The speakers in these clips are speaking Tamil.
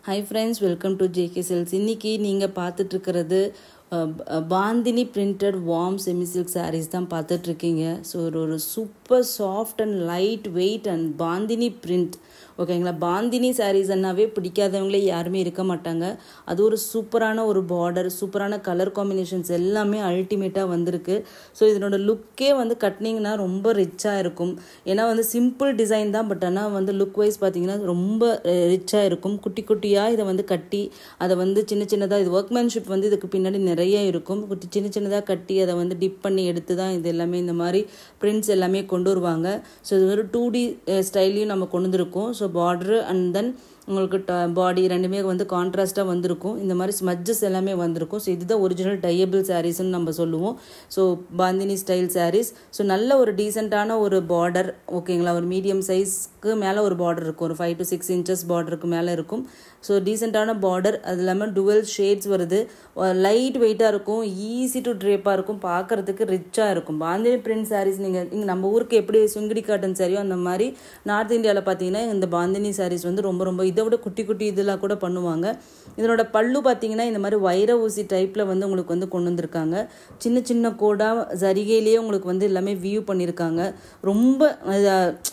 Hi friends, welcome to JK Silks. இன்னைக்கு நீங்கள் பார்த்துட்ருக்கிறது bandhani printed warm semi silk sarees தான் பார்த்துட்ருக்கீங்க. ஸோ ஒரு super soft and light weight and bandhani print. ஓகேங்களா, பாந்தினி சாரீஸ்னாவே பிடிக்காதவங்களே யாருமே இருக்க மாட்டாங்க. அது ஒரு சூப்பரான ஒரு பார்டர், சூப்பரான கலர் காம்பினேஷன்ஸ் எல்லாமே அல்டிமேட்டாக வந்திருக்கு. ஸோ இதனோட லுக்கே வந்து கட்டினீங்கன்னா ரொம்ப ரிச்சாக இருக்கும். ஏன்னா வந்து சிம்பிள் டிசைன் தான், பட் ஆனால் வந்து லுக் வைஸ் பார்த்தீங்கன்னா ரொம்ப ரிச்சாக இருக்கும். குட்டி குட்டியாக இதை வந்து கட்டி அதை வந்து சின்ன சின்னதாக இது ஒர்க்மேன்ஷிப் வந்து இதுக்கு பின்னாடி நிறைய இருக்கும். சின்ன சின்னதாக கட்டி அதை வந்து டிப் பண்ணி எடுத்து தான் இது எல்லாமே இந்த மாதிரி பிரிண்ட்ஸ் எல்லாமே கொண்டு வருவாங்க. ஸோ இது ஒரு 2D ஸ்டைலையும் நம்ம கொண்டு வந்திருக்கோம். ஸோ பார்டரு அண்ட் தென் உங்களுக்கு பாடி ரெண்டுமே வந்து கான்ட்ராஸ்ட்டாக வந்திருக்கும். இந்த மாதிரி ஸ்மட்ஜஸ் எல்லாமே வந்திருக்கும். ஸோ இதுதான் ஒரிஜினல் டையபிள் சாரீஸ்ன்னு நம்ம சொல்லுவோம். So bandhani style saris. So நல்ல ஒரு டீசெண்டான ஒரு பார்டர். ஓகேங்களா, ஒரு மீடியம் சைஸ்க்கு மேலே ஒரு பார்டர் இருக்கும். ஒரு 5 to 6 inches பார்டருக்கு மேலே இருக்கும். ஸோ டீசெண்டான பார்டர், அது இல்லாமல் டுவெல் ஷேட்ஸ் வருது. லைட் வெயிட்டாக இருக்கும், ஈஸி டு ட்ரேப்பாக இருக்கும், பார்க்குறதுக்கு ரிச்சாக இருக்கும். பாந்தினி பிரிண்ட் சாரீஸ் நீங்கள் இங்கே நம்ம ஊருக்கு எப்படி சுங்கிடி காட்டன் சாரியோ அந்த மாதிரி நார்த் இந்தியாவில் பார்த்தீங்கன்னா இந்த பாந்தினி சாரீஸ் வந்து ரொம்ப ரொம்ப இதை விட குட்டி குட்டி இதெல்லாம் கூட பண்ணுவாங்க. இதனோட பல்லு பார்த்தீங்கன்னா இந்த மாதிரி வைர ஊசி டைப்பில் வந்து உங்களுக்கு வந்து கொண்டு வந்திருக்காங்க. சின்ன சின்ன கோடாக ஜரிகையிலேயே உங்களுக்கு வந்து எல்லாமே வியூ பண்ணியிருக்காங்க. ரொம்ப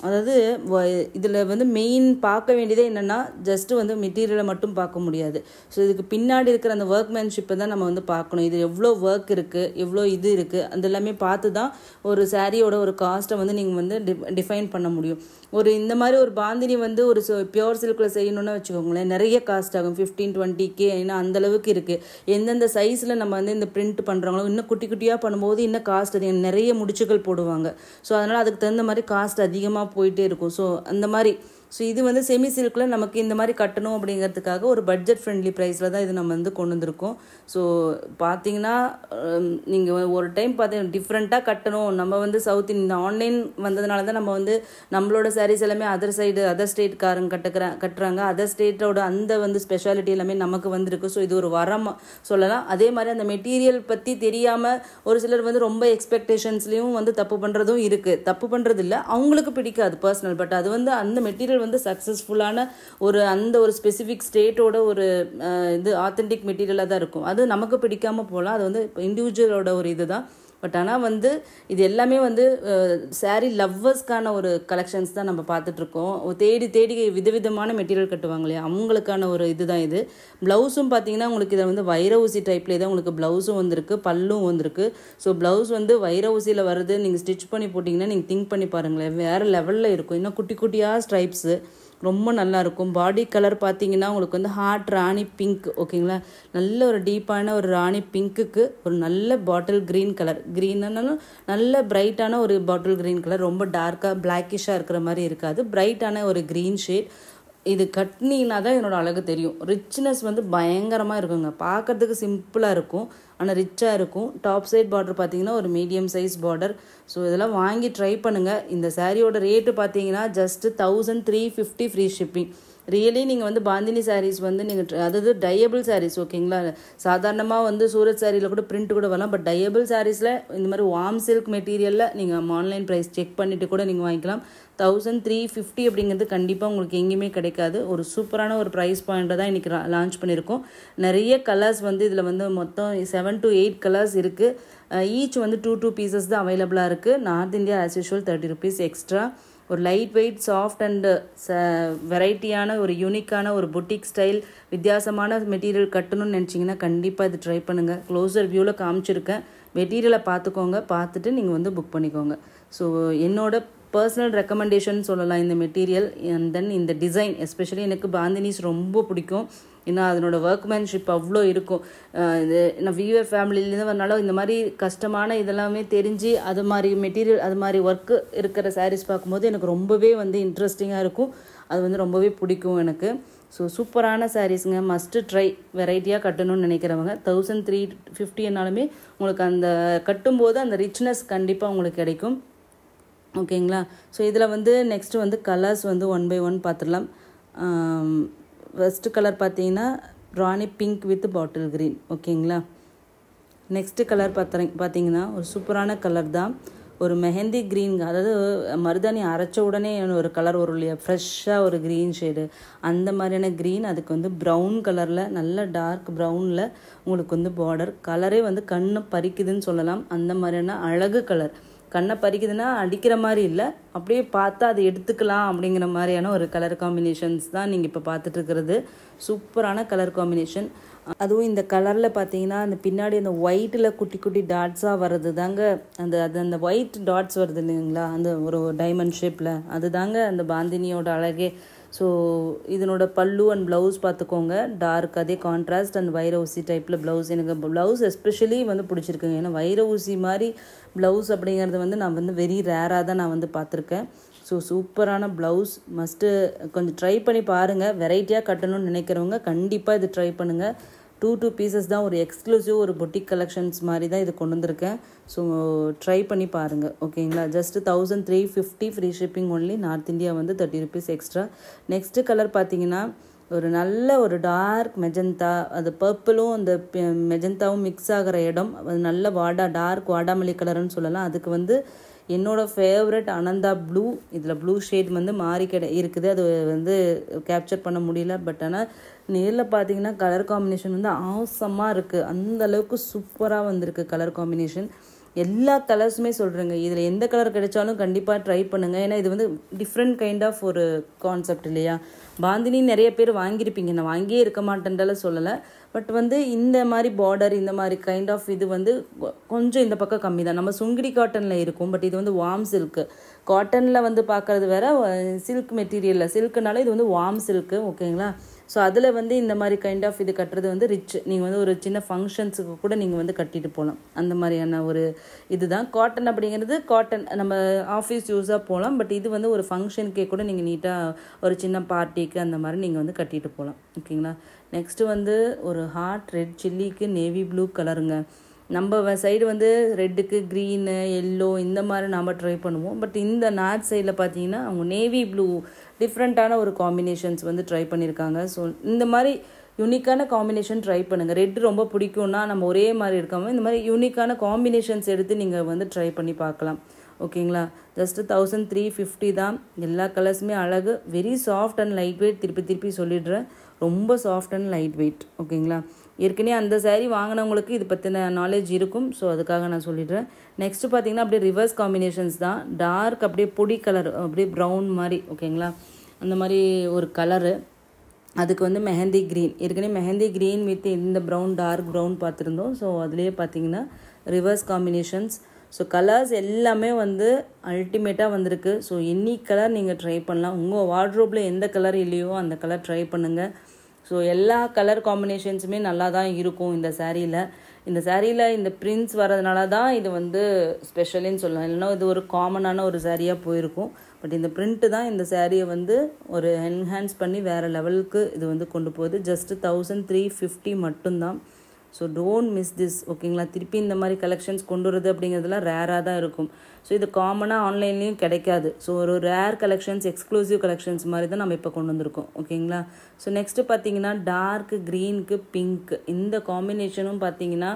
அதாவது இதில் வந்து மெயின் பார்க்க வேண்டியதே என்னென்னா ஜஸ்ட்டு வந்து மெட்டீரியல் மட்டும் பார்க்க முடியாது. ஸோ இதுக்கு பின்னாடி இருக்கிற அந்த ஒர்க்மேன்ஷிப்பை தான் நம்ம வந்து பார்க்கணும். இது எவ்வளோ ஒர்க் இருக்குது, எவ்வளோ இது இருக்குது, அது எல்லாமே பார்த்து தான் ஒரு சாரியோட ஒரு காஸ்ட்டை வந்து நீங்கள் வந்து டிஃபைன் பண்ண முடியும். ஒரு இந்த மாதிரி ஒரு பாந்தினி வந்து ஒரு பியோர் சில்கில் செய்யணும்னு வச்சுக்கோங்களேன், நிறைய காஸ்ட் ஆகும். 15-20K. ஏன்னா அந்தளவுக்கு இருக்குது. எந்தெந்த சைஸில் நம்ம வந்து இந்த பிரிண்ட் பண்ணுறாங்களோ இன்னும் குட்டி குட்டியாக பண்ணும்போது இன்னும் காஸ்ட் அதிகம், நிறைய முடிச்சுகள் போடுவாங்க. ஸோ அதனால் அதுக்கு தகுந்த மாதிரி காஸ்ட் அதிகமாக போயிட்டே இருக்கும். ஸோ அந்த மாதிரி இது வந்து செமி சில்கில் நமக்கு இந்த மாதிரி கட்டணும் அப்படிங்கிறதுக்காக ஒரு பட்ஜெட் ஃப்ரெண்ட்லி ப்ரைஸில் தான் இது நம்ம வந்து கொண்டு வந்திருக்கோம். ஸோ பார்த்தீங்கன்னா நீங்கள் ஒரு டைம் பார்த்தீங்கன்னா டிஃப்ரெண்ட்டாக கட்டணும். நம்ம வந்து சவுத் இந்தியா ஆன்லைன் வந்ததுனால தான் நம்ம வந்து நம்மளோட சாரீஸ் எல்லாமே அதர் ஸ்டேட்காரங்க கட்டுறாங்க. அதர் ஸ்டேட்டோட அந்த வந்து ஸ்பெஷாலிட்டி எல்லாமே நமக்கு வந்திருக்கு. ஸோ இது ஒரு வரம் சொல்லலாம். அதே மாதிரி அந்த மெட்டீரியல் பற்றி தெரியாமல் ஒரு சிலர் வந்து ரொம்ப எக்ஸ்பெக்டேஷன்ஸ்லேயும் வந்து தப்பு பண்ணுறதும் இருக்குது. தப்பு பண்ணுறது இல்லை, அவங்களுக்கு பிடிக்காது பர்சனல். பட் அது வந்து அந்த மெட்டீரியல் வந்து சக்ஸஸ்ஃபுல்லான அந்த ஒரு ஸ்பெசிஃபிக் ஸ்டேட்டோட ஒரு இது ஆத்தென்டிக் மெட்டீரியலாக தான் இருக்கும். அது நமக்கு பிடிக்காமல் போகலாம், அது வந்து இண்டிவிஜுவலோட ஒரு இது தான். பட் ஆனால் வந்து இது எல்லாமே வந்து சாரீ லவ்வர்ஸ்க்கான ஒரு கலெக்ஷன்ஸ் தான் நம்ம பார்த்துட்ருக்கோம். தேடி தேடி விதவிதமான மெட்டீரியல் கட்டுவாங்க இல்லையா, அவங்களுக்கான ஒரு இதுதான் இது. ப்ளவுஸும் பார்த்தீங்கன்னா உங்களுக்கு இதை வந்து வைர ஊசி டைப்லேயே தான் உங்களுக்கு ப்ளவுஸும் வந்திருக்கு, பல்லும் வந்திருக்கு. ஸோ ப்ளவுஸ் வந்து வைர ஊசியில் வருது. நீங்கள் ஸ்டிச் பண்ணி போட்டிங்கன்னா நீங்கள் திங்க் பண்ணி பாருங்களேன், வேறு லெவலில் இருக்கும். இன்னும் குட்டி குட்டியாக ஸ்ட்ரைப்ஸு ரொம்ப நல்லாயிருக்கும். பாடி கலர் பார்த்தீங்கன்னா உங்களுக்கு வந்து ஹார்ட் ராணி பிங்க். ஓகேங்களா, நல்ல ஒரு டீப்பான ஒரு ராணி பிங்க்குக்கு ஒரு நல்ல பாட்டில் க்ரீன் கலர். க்ரீன்னாலும் நல்ல பிரைட்டான ஒரு பாட்டில் க்ரீன் கலர், ரொம்ப டார்க்காக பிளாக்கிஷாக இருக்கிற மாதிரி இருக்காது, பிரைட்டான ஒரு க்ரீன் ஷேட். இது கட்டினீங்கன்னா தான் என்னோடய அழகு தெரியும். ரிச்னஸ் வந்து பயங்கரமாக இருக்குங்க. பார்க்குறதுக்கு சிம்பிளாக இருக்கும், ஆனால் ரிச்சாக இருக்கும். டாப் சைட் பார்டர் பார்த்தீங்கன்னா ஒரு மீடியம் சைஸ் பார்டர். ஸோ இதெல்லாம் வாங்கி ட்ரை பண்ணுங்கள். இந்த சாரியோட ரேட்டு பார்த்தீங்கன்னா ஜஸ்ட்டு 1350 ஃப்ரீ ஷிப்பிங். ரியலி நீங்கள் வந்து பாந்தினி சாரீஸ் வந்து நீங்கள் அதாவது டையபிள் சாரீஸ். ஓகேங்களா, சாதாரணமாக வந்து சூரத் சாரியில் கூட பிரிண்ட் கூட வரலாம். பட் டையபிள் சாரீஸில் இந்த மாதிரி வார்ம் சில்க் மெட்டீரியலில் நீங்கள் ஆன்லைன் ப்ரைஸ் செக் பண்ணிவிட்டு கூட நீங்கள் வாங்கிக்கலாம். 1350 அப்படிங்கிறது கண்டிப்பாக உங்களுக்கு எங்கேயுமே கிடைக்காது. ஒரு சூப்பரான ஒரு ப்ரைஸ் பாயிண்ட்டை தான் இன்றைக்கி லான்ச் பண்ணியிருக்கோம். நிறைய கலர்ஸ் வந்து இதில் வந்து மொத்தம் 7 to 8 கலர்ஸ் இருக்குது. ஈச் வந்து 2 பீசஸ் தான் அவைலபிளாக இருக்குது. North India as usual ₹30 extra. ஒரு லைட் வெயிட் சாஃப்ட் அண்டு வெரைட்டியான ஒரு யூனிக்கான ஒரு புட்டிக் ஸ்டைல் வித்தியாசமான மெட்டீரியல் கட்டணும்னு நினச்சிங்கன்னா கண்டிப்பாக இது ட்ரை பண்ணுங்கள். க்ளோசர் வியூவில் காமிச்சிருக்கேன், மெட்டீரியலை பார்த்துக்கோங்க, பார்த்துட்டு நீங்கள் வந்து புக் பண்ணிக்கோங்க. ஸோ என்னோட பர்சனல் ரெக்கமெண்டேஷன் சொல்லலாம் இந்த மெட்டீரியல். அண்ட் தென் இந்த டிசைன் எஸ்பெஷலி எனக்கு பாந்தினிஸ் ரொம்ப பிடிக்கும். ஏன்னா அதனோட ஒர்க்மேன்ஷிப் அவ்வளோ இருக்கும். இது நான் வியூவர் ஃபேமிலியிலேருந்து வரனால இந்த மாதிரி கஷ்டமான இதெல்லாமே தெரிஞ்சு அது மாதிரி மெட்டீரியல் அது மாதிரி ஒர்க்கு இருக்கிற சாரீஸ் பார்க்கும்போது எனக்கு ரொம்பவே வந்து இன்ட்ரெஸ்டிங்காக இருக்கும். அது வந்து ரொம்பவே பிடிக்கும் எனக்கு. ஸோ சூப்பரான சாரீஸுங்க, மஸ்ட்டு ட்ரை. வெரைட்டியாக கட்டணும்னு நினைக்கிறவங்க 1350 உங்களுக்கு அந்த கட்டும்போது அந்த ரிச்னஸ் கண்டிப்பாக உங்களுக்கு கிடைக்கும். ஓகேங்களா, ஸோ இதில் வந்து நெக்ஸ்ட்டு வந்து கலர்ஸ் வந்து 1 by 1 பார்த்துடலாம். ஃபஸ்ட்டு கலர் பார்த்தீங்கன்னா ராணி பிங்க் வித் பாட்டில் க்ரீன். ஓகேங்களா, நெக்ஸ்ட்டு கலர் பார்த்தீங்கன்னா ஒரு சூப்பரான கலர் தான். ஒரு மெஹந்தி க்ரீன், அதாவது மருதாணி அரைச்ச உடனே ஒரு கலர் வரும் இல்லையா, ஃப்ரெஷ்ஷாக ஒரு க்ரீன் ஷேடு, அந்த மாதிரியான க்ரீன். அதுக்கு வந்து ப்ரௌன் கலரில், நல்ல டார்க் ப்ரௌனில் உங்களுக்கு வந்து பார்டர். கலரே வந்து கண்ணை பறிக்குதுன்னு சொல்லலாம், அந்த மாதிரியான அழகு கலர். கண்ணை பறிக்குதுன்னா அடிக்கிற மாதிரி இல்லை, அப்படியே பார்த்தா அதை எடுத்துக்கலாம் அப்படிங்கிற மாதிரியான ஒரு கலர் காம்பினேஷன்ஸ் தான் நீங்கள் இப்போ பார்த்துட்டு இருக்கிறது. சூப்பரான கலர் காம்பினேஷன். அதுவும் இந்த கலரில் பார்த்தீங்கன்னா அந்த பின்னாடி அந்த ஒயிட்டில் குட்டி குட்டி டாட்ஸாக வர்றது தாங்க, அந்த ஒயிட் டாட்ஸ் வருது இல்லைங்களா, அந்த ஒரு டைமண்ட் ஷேப்பில், அது தாங்க அந்த பாந்தினியோட அழகே. ஸோ இதனோட பல்லு அண்ட் ப்ளவுஸ் பார்த்துக்கோங்க, டார்க் அதே கான்ட்ராஸ்ட் அண்ட் வைர ஊசி டைப்பில் ப்ளவுஸ். எனக்கு ப்ளவுஸ் எஸ்பெஷலி வந்து பிடிச்சிருக்குங்க, ஏன்னா வைர ஊசி மாதிரி ப்ளவுஸ் அப்படிங்கிறது வந்து நான் வந்து வெரி ரேராக தான் நான் வந்து பார்த்துருக்கேன். ஸோ சூப்பரான ப்ளவுஸ், மஸ்ட்டு கொஞ்சம் ட்ரை பண்ணி பாருங்கள். வெரைட்டியாக கட்டணும்னு நினைக்கிறவங்க கண்டிப்பாக இது ட்ரை பண்ணுங்கள். 2 பீசஸ் தான், ஒரு எக்ஸ்க்ளூசிவ் ஒரு பொட்டிக் கலெக்ஷன்ஸ் மாதிரி தான் இது கொண்டு வந்திருக்கேன். ஸோ ட்ரை பண்ணி பாருங்கள், ஓகேங்களா. Just 1350 free shipping only. North India வந்து 30 rupees எக்ஸ்ட்ரா. நெக்ஸ்ட்டு கலர் பார்த்தீங்கன்னா ஒரு நல்ல ஒரு டார்க் மெஜந்தா, அது பர்பிளும் அந்த மெஜந்தாவும் மிக்ஸ் ஆகிற இடம், அது நல்ல டார்க் வாடாமல்லி கலர்னு சொல்லலாம். அதுக்கு வந்து என்னோடய ஃபேவரட் அனந்தா ப்ளூ, இதில் ப்ளூ ஷேட் வந்து மாறி இருக்குது, அது வந்து கேப்சர் பண்ண முடியல. பட் ஆனால் நேரில் பார்த்தீங்கன்னா கலர் காம்பினேஷன் வந்து ஆசமாக இருக்குது, அந்தளவுக்கு சூப்பராக வந்திருக்கு கலர் காம்பினேஷன். எல்லா கலர்ஸுமே சொல்கிறேங்க, இதில் எந்த கலர் கிடைச்சாலும் கண்டிப்பாக ட்ரை பண்ணுங்கள். ஏன்னா இது வந்து டிஃப்ரெண்ட் கைண்ட் ஆஃப் ஒரு கான்செப்ட் இல்லையா. பாந்தினி நிறைய பேர் வாங்கியிருப்பீங்க, நான் வாங்கியே இருக்க மாட்டேன்றால சொல்லலை. பட் வந்து இந்த மாதிரி பார்டர், இந்த மாதிரி கைண்ட் ஆஃப் இது வந்து கொஞ்சம் இந்த பக்கம் கம்மி தான். நம்ம சுங்கிடி காட்டனில் இருக்கும், பட் இது வந்து வார்ம் சில்க்கு. காட்டனில் வந்து பார்க்குறது வேறு, சில்க் மெட்டீரியலில், சில்க்குனால இது வந்து வார்ம் சில்க்கு, ஓகேங்களா. ஸோ அதில் வந்து இந்த மாதிரி கைண்ட் ஆஃப் இது கட்டுறது வந்து ரிச். நீங்கள் வந்து ஒரு சின்ன ஃபங்க்ஷன்ஸுக்கு கூட நீங்கள் வந்து கட்டிட்டு போகலாம், அந்த மாதிரியான ஒரு இதுதான். காட்டன் அப்படிங்கிறது காட்டன் நம்ம ஆஃபீஸ் யூஸாக போகலாம், பட் இது வந்து ஒரு ஃபங்க்ஷனுக்கே கூட நீங்கள் நீட்டாக ஒரு சின்ன பார்ட்டிக்கு அந்த மாதிரி நீங்கள் வந்து கட்டிட்டு போகலாம், ஓகேங்களா. நெக்ஸ்ட்டு வந்து ஒரு ஹாட் ரெட் சில்லிக்கு நேவி ப்ளூ கலருங்க. நம்ம சைடு வந்து ரெட்டுக்கு க்ரீனு எல்லோ இந்த மாதிரி நாம் ட்ரை பண்ணுவோம். பட் இந்த நார்த் சைடில் பார்த்தீங்கன்னா அவங்க நேவி ப்ளூ டிஃப்ரெண்ட்டான ஒரு காம்பினேஷன்ஸ் வந்து ட்ரை பண்ணியிருக்காங்க. ஸோ இந்த மாதிரி யூனிக்கான காம்பினேஷன் ட்ரை பண்ணுங்கள். ரெட் ரொம்ப பிடிக்கும்னா நம்ம ஒரே மாதிரி இருக்காமல் இந்த மாதிரி யூனிக்கான காம்பினேஷன்ஸ் எடுத்து நீங்கள் வந்து ட்ரை பண்ணி பார்க்கலாம், ஓகேங்களா. ஜஸ்ட்டு 1350 தான். எல்லா கலர்ஸுமே அழகு, very soft and light wait. திருப்பி சொல்லிடுறேன், ரொம்ப சாஃப்ட் அண்ட் லைட் வெயிட், ஓகேங்களா. ஏற்கனவே அந்த saree வாங்கினவங்களுக்கு இது பற்றின நாலேஜ் இருக்கும், ஸோ அதுக்காக நான் சொல்லிடுறேன். நெக்ஸ்ட்டு பார்த்தீங்கன்னா அப்படியே ரிவர்ஸ் காம்பினேஷன்ஸ் தான். டார்க் அப்படியே பொடி கலர், அப்படியே ப்ரௌன் மாதிரி, ஓகேங்களா, அந்த மாதிரி ஒரு கலரு. அதுக்கு வந்து மெஹந்தி க்ரீன், ஏற்கனவே மெஹந்தி க்ரீன் வித் இந்த ப்ரௌன், டார்க் ப்ரௌன் பார்த்துருந்தோம். ஸோ அதுலேயே பார்த்தீங்கன்னா ரிவர்ஸ் காம்பினேஷன்ஸ். ஸோ கலர்ஸ் எல்லாமே வந்து அல்டிமேட்டாக வந்திருக்கு. ஸோ எனி கலர் நீங்கள் ட்ரை பண்ணலாம். உங்கள் வார்ட்ரோப்பில் எந்த கலர் இல்லையோ அந்த கலர் ட்ரை பண்ணுங்கள். ஸோ எல்லா கலர் காம்பினேஷன்ஸுமே நல்லா தான் இருக்கும் இந்த சாரியில். இந்த பிரிண்ட்ஸ் வரதுனால தான் இது வந்து ஸ்பெஷலின்னு சொல்லலாம், இல்லைன்னா இது ஒரு காமனான ஒரு சாரியாக போயிருக்கும். பட் இந்த பிரிண்ட்டு தான் இந்த சாரியை வந்து ஒரு என்ஹான்ஸ் பண்ணி வேறு லெவலுக்கு இது வந்து கொண்டு போகுது. ஜஸ்ட்டு 1350 மட்டும்தான். ஸோ டோன்ட் மிஸ் திஸ், ஓகேங்களா. திருப்பி இந்த மாதிரி கலெக்ஷன்ஸ் கொண்டு வரது அப்படிங்கிறதுலாம் ரேராக தான் இருக்கும். ஸோ இது காமனாக ஆன்லைன்லேயும் கிடைக்காது. ஸோ ஒரு ரேர் கலெக்ஷன்ஸ், எக்ஸ்க்ளூசிவ் கலெக்ஷன்ஸ் மாதிரி தான் நம்ம இப்போ கொண்டு வந்திருக்கோம், ஓகேங்களா. ஸோ நெக்ஸ்ட்டு பார்த்தீங்கன்னா டார்க் க்ரீனுக்கு பிங்க், இந்த காம்பினேஷனும் பார்த்தீங்கன்னா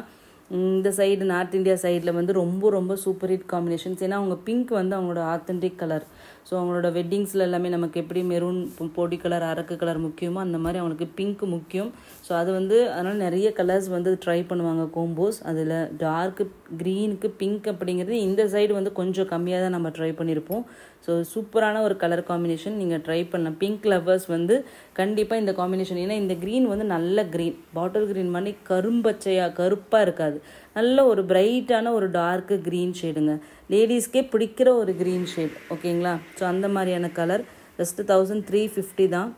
இந்த சைடு நார்த் இந்தியா சைடில் வந்து ரொம்ப சூப்பர் ஹிட் காம்பினேஷன்ஸ். ஏன்னா அவங்க பிங்க் வந்து அவங்களோட ஆத்தென்டிக் கலர். ஸோ அவங்களோட வெட்டிங்ஸில் எல்லாமே நமக்கு எப்படி மெரூன், பொடி கலர், அரக்கு கலர் முக்கியமோ அந்த மாதிரி அவங்களுக்கு பிங்க் முக்கியம். ஸோ அது வந்து அதனால் நிறைய கலர்ஸ் வந்து ட்ரை பண்ணுவாங்க கோம்போஸ். அதில் டார்க்கு க்ரீனுக்கு பிங்க் அப்படிங்கிறது இந்த சைடு வந்து கொஞ்சம் கம்மியாக தான் நம்ம ட்ரை பண்ணியிருப்போம். ஸோ சூப்பரான ஒரு கலர் காம்பினேஷன், நீங்கள் ட்ரை பண்ணலாம். பிங்க் லவர்ஸ் வந்து கண்டிப்பாக இந்த காம்பினேஷன், ஏன்னா இந்த க்ரீன் வந்து நல்ல க்ரீன், பாட்டில் க்ரீன் மாதிரி கருப்பாக இருக்காது, நல்ல ஒரு பிரைட்டான ஒரு டார்க்கு க்ரீன் ஷேடுங்க. லேடிஸ்க்கே பிடிக்கிற ஒரு க்ரீன் ஷேட், ஓகேங்களா. ஸோ அந்த மாதிரியான கலர். ஜஸ்ட்டு 1350 தான்.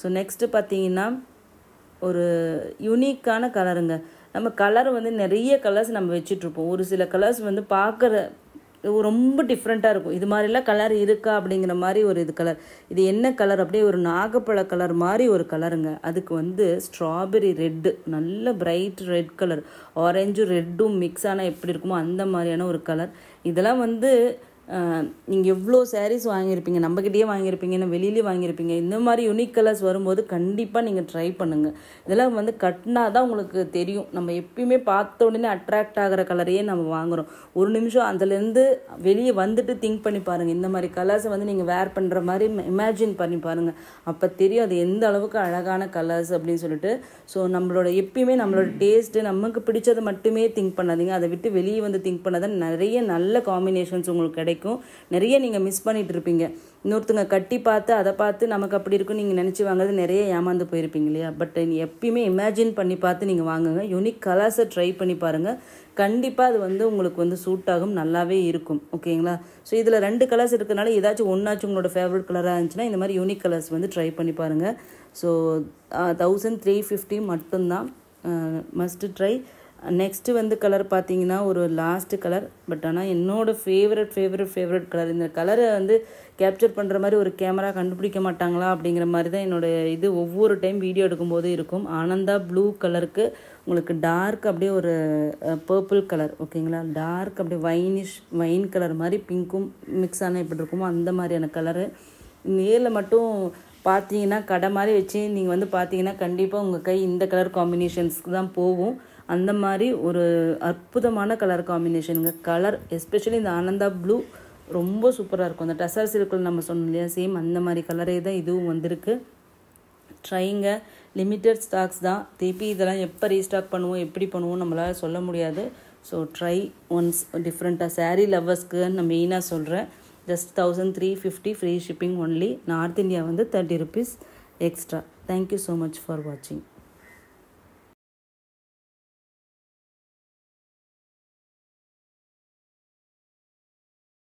ஸோ நெக்ஸ்ட்டு பார்த்தீங்கன்னா ஒரு யூனிக்கான கலருங்க. நம்ம கலர் வந்து நிறைய கலர்ஸ் நம்ம வச்சிட்ருப்போம். ஒரு சில கலர்ஸ் வந்து பார்க்குற ரொம்ப டிஃப்ரெண்ட்டாக இருக்கும். இது மாதிரிலாம் கலர் இருக்கா அப்படிங்கிற மாதிரி ஒரு இது கலர். இது என்ன கலர், அப்படியே ஒரு நாகப்பழ கலர் மாதிரி ஒரு கலருங்க. அதுக்கு வந்து ஸ்ட்ராபெரி ரெட்டு, நல்ல பிரைட் ரெட் கலர், ஆரஞ்சும் ரெட்டும் மிக்ஸ் ஆனால் எப்படி இருக்குமோ அந்த மாதிரியான ஒரு கலர். இதெல்லாம் வந்து நீங்கள் எவ்வளோ சாரீஸ் வாங்கியிருப்பீங்க, நம்மக்கிட்டேயே வாங்கியிருப்பீங்க, இல்லை வெளியிலேயே வாங்கியிருப்பீங்க. இந்த மாதிரி யூனிக் கலர்ஸ் வரும்போது கண்டிப்பாக நீங்கள் ட்ரை பண்ணுங்கள். இதெல்லாம் வந்து கட்டினா தான் உங்களுக்கு தெரியும். நம்ம எப்பயுமே பார்த்த உடனே அட்ராக்ட் ஆகிற கலரையே நம்ம வாங்குகிறோம். ஒரு நிமிஷம் அதுலேருந்து வெளியே வந்துட்டு திங்க் பண்ணி பாருங்கள். இந்த மாதிரி கலர்ஸை வந்து நீங்கள் வேர் பண்ணுற மாதிரி இமேஜின் பண்ணி பாருங்கள். அப்போ தெரியும் அது எந்த அளவுக்கு அழகான கலர்ஸ் அப்படின்னு சொல்லிட்டு. ஸோ நம்மளோட எப்பயுமே நம்மளோட டேஸ்ட்டு நமக்கு பிடிச்சதை மட்டுமே திங்க் பண்ணாதீங்க. அதை விட்டு வெளியே வந்து திங்க் பண்ணாதான் நிறைய நல்ல காம்பினேஷன்ஸ் உங்களுக்கு கிடைக்கும். நிறைய நீங்கள் மிஸ் பண்ணிட்டு இருப்பீங்க. இன்னொருத்தங்க கட்டி பார்த்து அதை பார்த்து நமக்கு அப்படி இருக்கும் நீங்கள் நினச்சி வாங்குறது நிறைய ஏமாந்து போயிருப்பீங்க இல்லையா? பட் எப்பயுமே இமேஜின் பண்ணி பார்த்து நீங்கள் வாங்குங்க. யூனிக் கலர்ஸை ட்ரை பண்ணி பாருங்கள். கண்டிப்பாக அது வந்து உங்களுக்கு வந்து சூட் ஆகும், நல்லாவே இருக்கும். ஓகேங்களா? ஸோ இதில் 2 கலர்ஸ் இருக்கிறதுனால ஏதாச்சும் ஒன்றாச்சும் உங்களோட ஃபேவரட் கலராக இருந்துச்சுன்னா இந்த மாதிரி யூனிக் கலர்ஸ் வந்து ட்ரை பண்ணி பாருங்கள். ஸோ 1350 மட்டும்தான், மஸ்ட் ட்ரை. நெக்ஸ்ட்டு வந்து கலர் பார்த்தீங்கன்னா ஒரு லாஸ்ட்டு கலர். பட் ஆனால் என்னோடய ஃபேவரட் கலர். இந்த கலரை வந்து கேப்சர் பண்ணுற மாதிரி ஒரு கேமரா கண்டுபிடிக்க மாட்டாங்களா அப்படிங்கிற மாதிரி தான் என்னோடய இது ஒவ்வொரு டைம் வீடியோ எடுக்கும்போது இருக்கும். ஆனந்தா ப்ளூ கலருக்கு உங்களுக்கு டார்க் அப்படியே ஒரு பர்பிள் கலர். ஓகேங்களா? டார்க் அப்படியே வைன் கலர் மாதிரி பிங்க்கும் மிக்ஸ் ஆனால் எப்படி இருக்குமோ அந்த மாதிரியான கலரு. நேரில் மட்டும் பார்த்தீங்கன்னா கடை மாதிரி வச்சு நீங்கள் வந்து பார்த்தீங்கன்னா கண்டிப்பாக உங்கள் கை இந்த கலர் காம்பினேஷன்ஸ்க்கு தான் போகும். அந்த மாதிரி ஒரு அற்புதமான கலர் காம்பினேஷனுங்க. கலர் எஸ்பெஷலி இந்த ஆனந்தா ப்ளூ ரொம்ப சூப்பராக இருக்கும். அந்த டசர் சில்கில் நம்ம சொன்னோம் இல்லையா, சேம் அந்த மாதிரி கலரே தான் இதுவும் வந்திருக்கு. ட்ரைங்க. லிமிட்டட் ஸ்டாக்ஸ் தான். திருப்பி இதெல்லாம் எப்போ ரீஸ்டாக் பண்ணுவோம் எப்படி பண்ணுவோம் நம்மளால் சொல்ல முடியாது. ஸோ ட்ரை ஒன்ஸ் டிஃப்ரெண்ட்டாக. சாரீ லவ்வர்ஸ்க்கு நான் மெயினாக சொல்கிறேன். Just 1350 free shipping only. North India வந்து 30 rupees extra. Thank you so much for வாட்சிங்.